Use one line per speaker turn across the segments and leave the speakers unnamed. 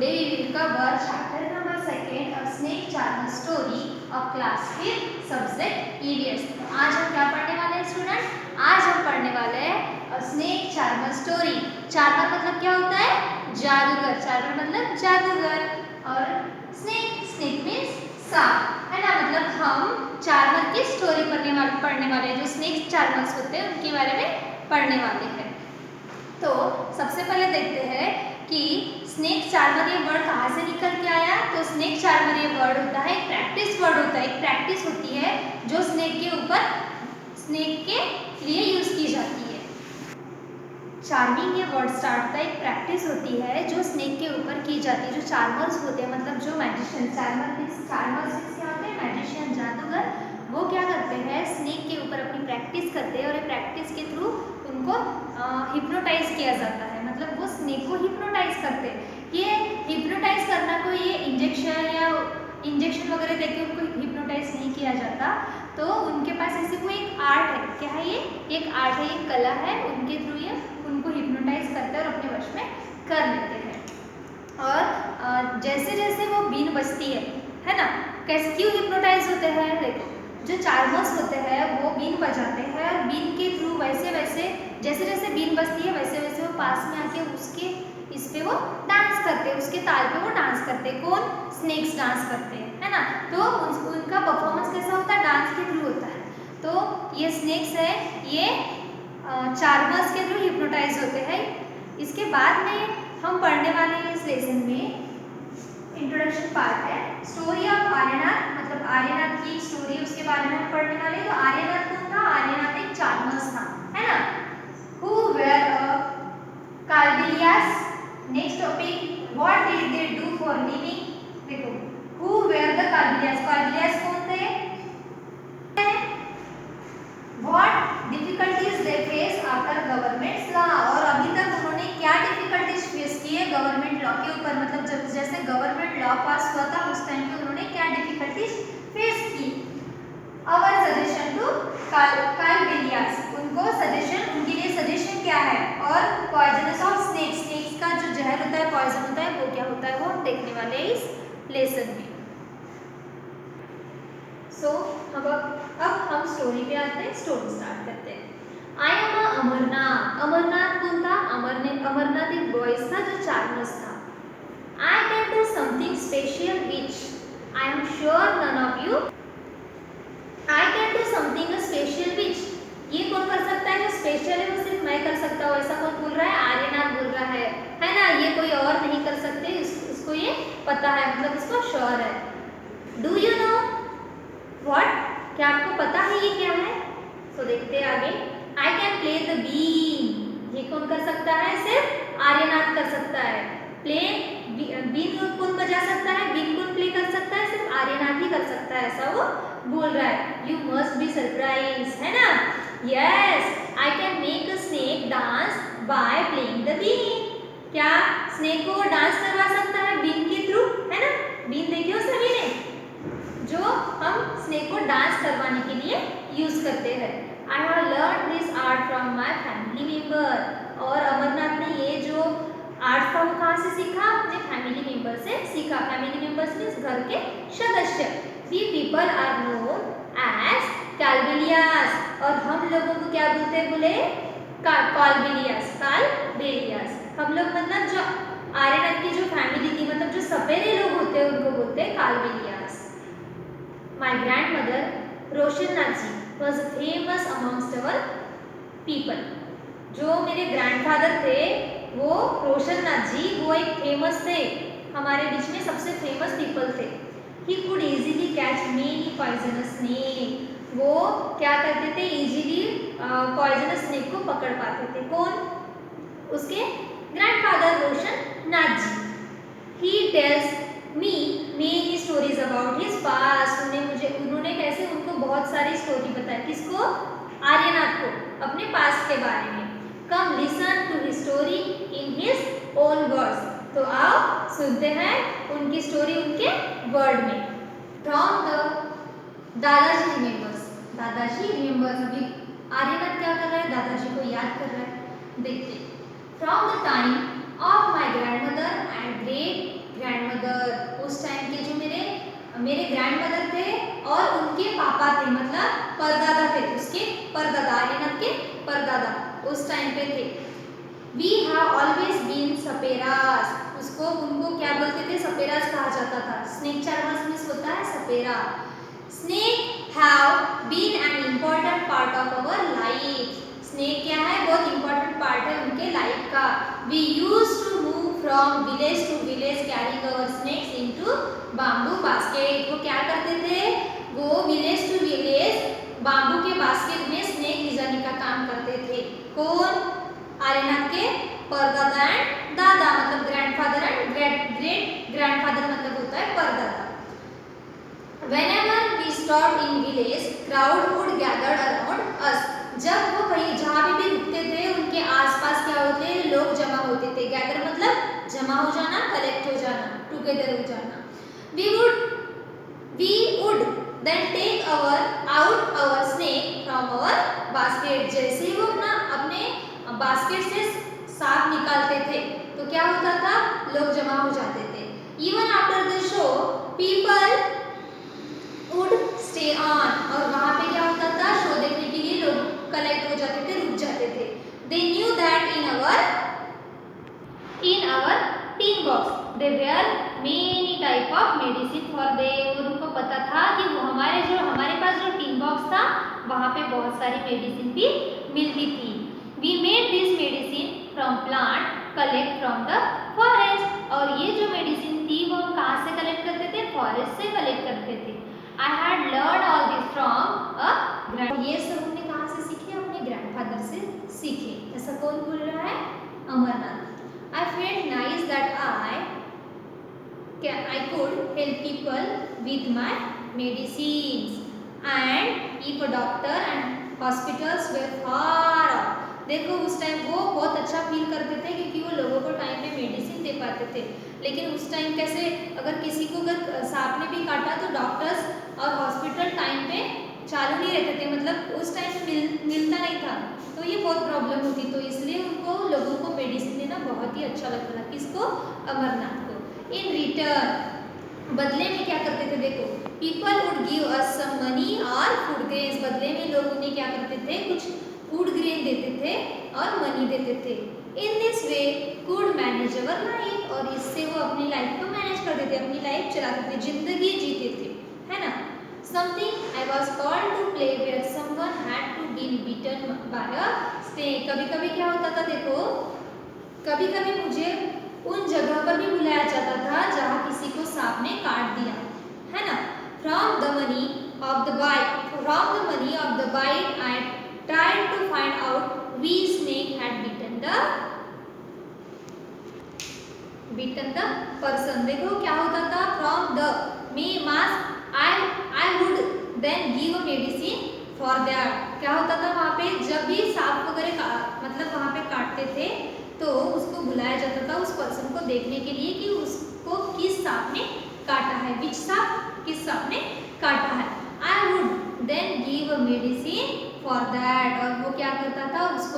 Today we will cover chapter number 2 of Snake Charmer story of class 5 subject EVS। आज हम क्या पढ़ने वाले हैं स्टूडेंट? आज हम पढ़ने वाले हैं स्नेक चार्मर स्टोरी। चार्मर मतलब क्या होता है? जादूगर। चार्मर मतलब जादूगर और स्नेक, स्नेक मीन्स सांप, है ना। मतलब हम चार्मर की स्टोरी पढ़ने वाले हैं, जो स्नेक चार्मर्स होते हैं उनके बारे में पढ़ने वाले हैं। तो सबसे पहले देखते हैं कि स्नेक चार्मर ये वर्ड कहाँ से निकल के आया। तो स्नेक चार्मर ये वर्ड होता है एक प्रैक्टिस वर्ड होता है, एक प्रैक्टिस होती है जो स्नेक के ऊपर, स्नेक के लिए यूज की जाती है। चार्मिंग ये वर्ड स्टार्ट होता है, एक प्रैक्टिस होती है जो स्नेक के ऊपर की जाती है। जो चार्मर्स होते हैं मतलब जो मैजिशियन, चार्मर्स क्या होते हैं? मैजिशियन, जादूगर। वो क्या करते हैं? स्नेक के ऊपर अपनी प्रैक्टिस करते हैं और ये प्रैक्टिस के थ्रू उनको हिप्नोटाइज किया जाता है। मतलब वो स्नेक को हिप्नोटाइज करते हैं। ये हिप्नोटाइज करना कोई ये इंजेक्शन वगैरह देके उनको हिप्नोटाइज नहीं किया जाता। तो उनके पास ऐसे कोई एक आर्ट है। क्या है ये? एक आर्ट है, एक कला है, उनके थ्रू ये उनको हिप्नोटाइज करते हैं और अपने वश में कर लेते हैं। और जैसे जैसे वो बीन बजती है ना, कैसे क्यों हिप्नोटाइज होते हैं? देखो, जो चार्मर्स होते हैं वो बीन बजाते हैं और बीन के थ्रू वैसे वैसे जैसे जैसे बीन बजती है वैसे वैसे वो पास में आके उसके इस पे वो डांस करते हैं, उसके ताल पे वो डांस करते हैं। कौन? स्नेक्स डांस करते हैं, है ना। तो उनका परफॉर्मेंस कैसा होता है? डांस के थ्रू होता है। तो ये स्नेक्स है, ये चार्मर्स के थ्रू हिप्नोटाइज होते हैं। इसके बाद में हम पढ़ने वाले हैं इस लेसन में इंट्रोडक्शन पार्ट है, स्टोरी ऑफ आर्यनाथ। मतलब आर्यनाथ की स्टोरी, उसके बारे में हम पढ़ने वाले। तो आर्यनाथ कौन था? आर्यनाथ एक चार्मर्स था, है ना। Who were Kalbelias. Next topic, what did they do for living. देखो, who were the Kalbelias. Kalbelias कौन थे? What difficulties they face after government law. और अभी तक उन्होंने क्या डिफिकल्टीज फेस की है गवर्नमेंट लॉ के ऊपर। मतलब जब जैसे गवर्नमेंट लॉ पास हुआ था उस टाइम पे उन्होंने क्या डिफिकल्टीज फेस की। आवर सजेशन टू काल्बिलियास, उनको सजेशन, उनके लिए सजेशन क्या है। और पॉइजनस ऑफ स्नेक्स, स्नेक्स का जो जहर होता है, पॉइजन होता है, वो क्या होता है, वो हम देखने वाले हैं इस लेसन में। अब हम स्टोरी पे आते हैं, स्टोरी स्टार्ट करते हैं। I am Amarnath. अमरनाथ कौन था? अमरनाथ एक बॉयज था जो चार्मर्स था। I can do something special which I am sure none of you. I can do something special which, ये कौन कर सकता है? जो स्पेशल है वो सिर्फ मैं कर सकता हूँ, ऐसा कौन बोल रहा है? आर्यनाथ बोल रहा है ना। ये कोई और नहीं कर सकते, इसको ये पता है, मतलब इसको श्योर है। डू यू नो व्हाट, क्या आपको पता है ये क्या है? तो देखते हैं आगे। I can play the been, ये कौन कर सकता है? सिर्फ आर्यनाथ कर सकता है। प्ले बीन कौन बजा सकता है? बीन कौन प्ले कर सकता है? सिर्फ आर्यनाथ ही कर सकता है, ऐसा वो बोल रहा है। यू मस्ट बी सरप्राइज, है ना। Yes, I can make a snake dance by playing the been. क्या स्नेक को डांस करवा सकता है बीन के थ्रू, है ना। बीन देखिए सभी ने, जो हम स्नेक को डांस करवाने के लिए यूज करते हैं। I have learn this art from my family member. और अमरनाथ ने ये जो आर्ट था वो कहाँ से सीखा? अपने फैमिली मेंबर से सीखा। फैमिली मेंबर्स मीन्स घर के सदस्य। We people are known as Kalbelias, और हम लोगों को क्या बोलते हैं? बोले काल्बिलियास, काल्बिलियास। हम लोग मतलब जो आर्यनाथ की जो फैमिली थी, मतलब जो सपेरे लोग होते हैं उनको बोलते हैं काल्बिलियास। My grandmother रोशननाथ ji was famous amongst our people। जो मेरे ग्रैंडफादर थे वो रोशननाथ जी, वो एक फेमस थे, हमारे बीच में सबसे फेमस पीपल थे। He could easily catch many poisonous snake। वो क्या करते थे? इजीली पॉइजनस स्नेक को पकड़ पाते थे। कौन? उसके grandfather Roshannath ji. He tells me many stories about his past। उन्होंने कैसे उनको बहुत सारी स्टोरी बताई। किसको? आर्यनाथ को, अपने पास्ट के बारे में। Come listen to his story in his own words. तो आओ सुनते हैं उनकी स्टोरी उनके वर्ड में। फ्रॉम द दादाजी रिमेंबर्स। दादाजी रिमेंबर्स, अभी आर्यनाथ क्या कर रहा है? दादाजी को याद कर रहा है। देखते, from the time of my grandmother and great परदादा थे, उसके परदादा, आर्यनाथ के परदादा उस टाइम पे थे। वी हैव ऑलवेज बीन सपेरास, उसको उनको क्या बोलते थे, सपेरास कहा जाता था। स्नेक चार्मर्स मीन्स होता है सपेरा। Snake have been an important part of our life, snake क्या है, बहुत इंपॉर्टेंट पार्ट है उनके लाइफ का। We use to move from village to village carrying our snakes into bamboo basket, वो क्या करते थे, वो विलेज टू विलेज बाम्बू के बास्केट में स्नेक ले जाने का काम करते थे। कौन, आर्यनाथ के परदादा एंड दादा, मतलब ग्रैंडफादर एंड ग्रेट ग्रैंडफादर, मतलब होता है परदादा। Whenever we stopped in village, crowd would gather around us. जब वो कहीं जहाँ भी रुकते थे उनके आसपास क्या होते, लोग जमा होते थे। गैदर मतलब जमा हो जाना, कलेक्ट हो जाना, टुगेदर हो जाना। We would then take out our snake from our basket. जैसे ही वो अपने बास्केट से सांप निकालते थे तो क्या होता था, लोग जमा हो जाते थे। Even after the show, people would stay on, और वहाँ पे क्या होता था, शो देखने के लिए लोग कलेक्ट हो जाते थे, रुक जाते थे। They knew that in our tin box there were many type of medicine for them, और उनको पता था कि वो हमारे पास जो टिन बॉक्स था वहाँ पे बहुत सारी मेडिसिन भी मिलती थी। We made this medicine from plant collect from the forest, और ये जो मेडिसिन थी वो हम कहाँ से कलेक्ट करते थे, फॉरेस्ट से कलेक्ट करते थे। I had learned all this from a grand, ये सब हमने कहाँ से सीखे, अपने ग्रैंडफादर से सीखे। ऐसा कौन बोल रहा है, Amarnath. I felt nice that I could help people with my medicines, and if a doctor and hospitals were far off, देखो उस टाइम वो बहुत अच्छा फील करते थे क्योंकि वो लोगों को टाइम पे मेडिसिन दे पाते थे। लेकिन उस टाइम कैसे, अगर किसी को अगर सांप ने भी काटा तो डॉक्टर्स और हॉस्पिटल टाइम पे चालू नहीं रहते थे, मतलब उस टाइम मिलता नहीं था, तो ये बहुत प्रॉब्लम होती, तो इसलिए उनको लोगों को मेडिसिन देना बहुत ही अच्छा लगता था। किसको, अमरनाथ को। इन रिटर्न, बदले में क्या करते थे, देखो, people would give us some money और फूड ग्रेन्स, बदले में लोग उन्हें क्या करते थे, कुछ फूड ग्रेन देते थे और मनी देते थे। In this way could manage our life, और इससे वो अपनी लाइफ को मैनेज करते थे, अपनी लाइफ चलाते थे, जिंदगी जीते थे, है ना। Something I was called to play where someone had to be beaten by a snake, कभी कभी क्या होता था, देखो कभी कभी मुझे उन जगह पर भी बुलाया जाता था जहाँ किसी को सांप ने काट दिया, है ना। From the money of the bite I tried to find out which snake had bitten the person, देखो क्या होता था, from the mask I would then give a medicine for that, क्या होता था वहाँ पे, जब भी सांप वगैरह मतलब वहाँ पे काटते थे तो उसको बुलाया जाता था उस पर्सन को देखने के लिए कि उसको किस सांप ने काटा है, विच सांप, किस सांप ने काटा है। I would then give a medicine for that, और वो क्या करता था, उसको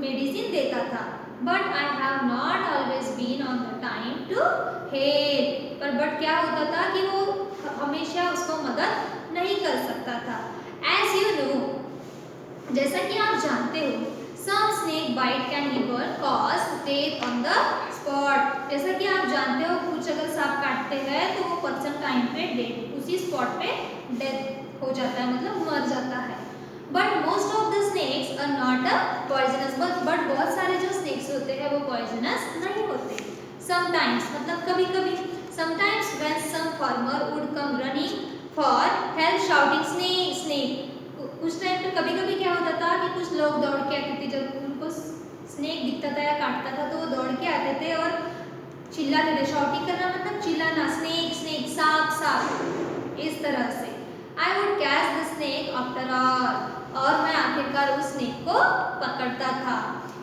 मेडिसिन देता था। But I have not always been on the time to help, but क्या होता था कि वो हमेशा उसको मदद नहीं कर सकता था। एज यू नो, जैसा कि आप जानते हो, some snake bite can even cause death on the spot, जैसा कि आप जानते हो कुछ अगर सांप काटते हैं तो वो पर्सन टाइम पे डेथ, उसी स्पॉट पे डेथ हो जाता है, मतलब मर जाता है। But most of the snakes are not poisonous, but बहुत सारे जो स्नेक्स होते हैं वो पॉइजनस नहीं होते। समटाइम्स मतलब कभी कभी, sometimes when some farmer would come running for help shouting snake snake, कुछ टाइम पे कभी कभी क्या होता था कि कुछ लोग दौड़ के आते थे, जब उनको स्नेक दिखता था या काटता था तो वो दौड़ के आते थे और चिल्लाते थे। शाउटिंग करना मतलब चिल्लाना, स्नेक स्नेक, सांप सांप, इस तरह से। I would catch the snake after all, और मैं आखिरकार उस स्नेक को पकड़ता था।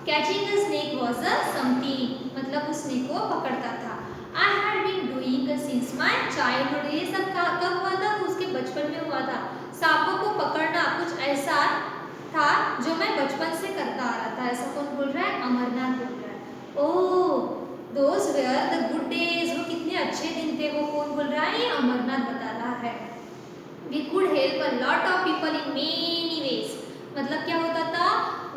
Catching the snake was a something, मतलब उस स्नेक को पकड़ता था। I had been doing since my childhood, ये सब कब हुआ था, उसके बचपन में हुआ था। सांपों को पकड़ना कुछ ऐसा था जो मैं बचपन से करता आ रहा था। ऐसा कौन बोल रहा है, अमरनाथ बोल रहा है। ओह, those were the good days, वो कितने अच्छे दिन थे, वो कौन बोल रहा है, ये अमरनाथ बता रहा है। We could help a lot of people in many ways. मतलब क्या होता था,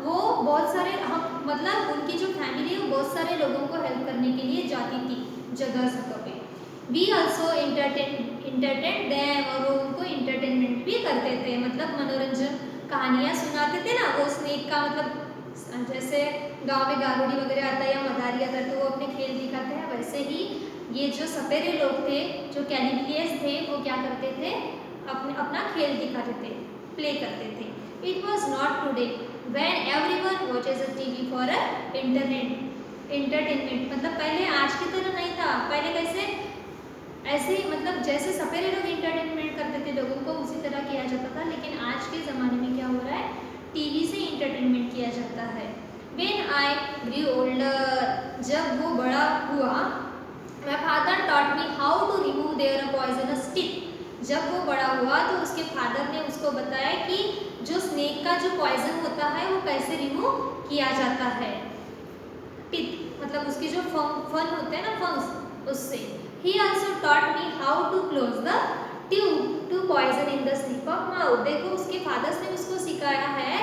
वो बहुत सारे हम मतलब उनकी जो फैमिली है वो बहुत सारे लोगों को हेल्प करने के लिए जाती थी जगह जगह पे। वी ऑल्सो इंटरटेन दैम, और वो उनको इंटरटेनमेंट भी करते थे, मतलब मनोरंजन कहानियाँ सुनाते थे ना। वो स्नेक का मतलब जैसे गांव में गारुड़ी वगैरह आता है या मदारी आता है तो वो अपने खेल दिखाते हैं, वैसे ही ये जो सपेरे लोग थे, जो कैनिबिलियस थे, वो क्या करते थे, अपना खेल दिखाते थे, प्ले करते थे। It was not today when everyone watches a TV for a entertainment. मतलब पहले आज की तरह नहीं था। पहले कैसे ऐसे ही मतलब जैसे सपेरे लोग इंटरटेनमेंट करते थे लोगों को, उसी तरह किया जाता था। लेकिन आज के ज़माने में क्या हो रहा है, टीवी से इंटरटेनमेंट किया जाता है। When I grew older, जब वो बड़ा हुआ, my father taught me how to remove their poisonous teeth। जब वो बड़ा हुआ तो उसके फादर ने उसको बताया कि जो स्नेक का जो पॉइजन होता है वो कैसे रिमूव किया जाता है। टिथ मतलब उसके जो फन होते हैं ना, फंक्स, उससे। He also taught me how to close the tube to poison in the snake of mouth। देखो उसके फादर्स ने उसको सिखाया है,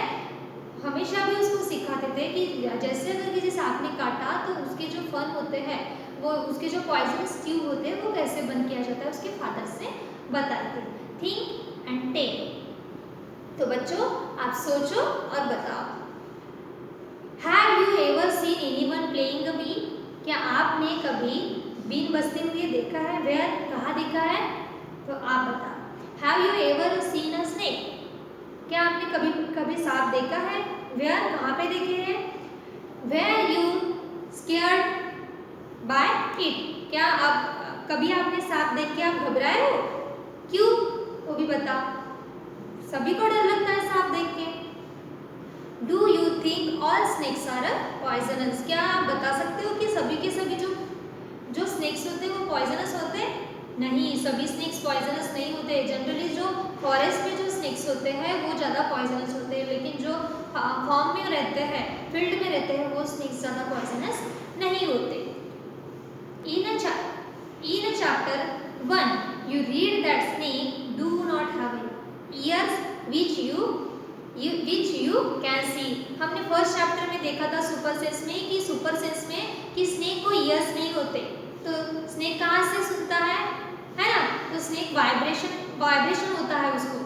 हमेशा भी उसको सिखाते थे कि जैसे अगर किसी सांप ने काटा तो उसके जो फन होते हैं, वो उसके जो पॉइजनस ट्यूब होते हैं वो कैसे बंद किया जाता है, उसके फादर से बताते। Think and tell. तो बच्चों आप सोचो और बताओ। Have you ever seen anyone playing a been? क्या आपने कभी बीन बजते हुए देखा है? वेयर, कहाँ देखा है? तो आप बताओ। Have you ever seen a snake? क्या आपने कभी कभी सांप देखा है? वेयर, कहाँ पे देखे हैं? Were you scared by it? क्या आप कभी आपने सांप देख के आप घबराए हो? क्यों, वो भी बताओ। सभी को डर लगता है सांप देख के। Do you think all snakes are poisonous? क्या आप बता सकते हो कि सभी के सभी जो स्नेक्स होते हैं वो पॉइजनस होते हैं? नहीं, सभी स्नेक्स पॉइजनस नहीं होते। जनरली जो फॉरेस्ट में जो स्नेक्स होते हैं वो ज़्यादा पॉइजनस होते हैं, लेकिन जो फार्म में रहते हैं, फील्ड में रहते हैं, वो स्नेक्स ज़्यादा पॉइजनस नहीं होते। In a chapter 1 you read that snake do not have ears which you can see। हमने फर्स्ट चैप्टर में देखा था सुपर सेंस में कि स्नेक को ईयर्स नहीं होते। तो स्नेक कहाँ से सुनता है ना? तो स्नेक वाइब्रेशन होता है, उसको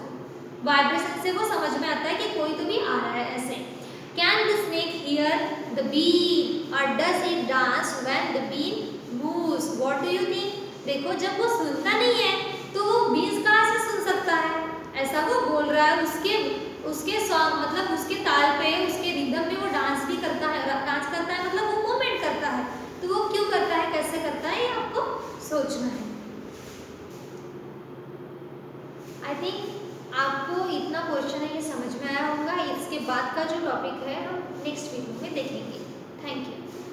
वाइब्रेशन से वो समझ में आता है कि कोई तो भी आ रहा है। ऐसे can the snake hear the been और does it dance when the been moves? What do you think? देखो जब वो सुनता नहीं है तो वो बीन्स कहाँ से सुन सकता है? ऐसा वो बोल रहा है, उसके सॉन्ग मतलब उसके ताल पे, उसके रिदम में वो डांस भी करता है, मतलब वो मूवमेंट करता है। तो वो क्यों करता है, कैसे करता है, ये आपको सोचना है। आई थिंक आपको इतना क्वेश्चन है ये समझ में आया होगा। इसके बाद का जो टॉपिक है हम नेक्स्ट वीडियो में देखेंगे। Thank you.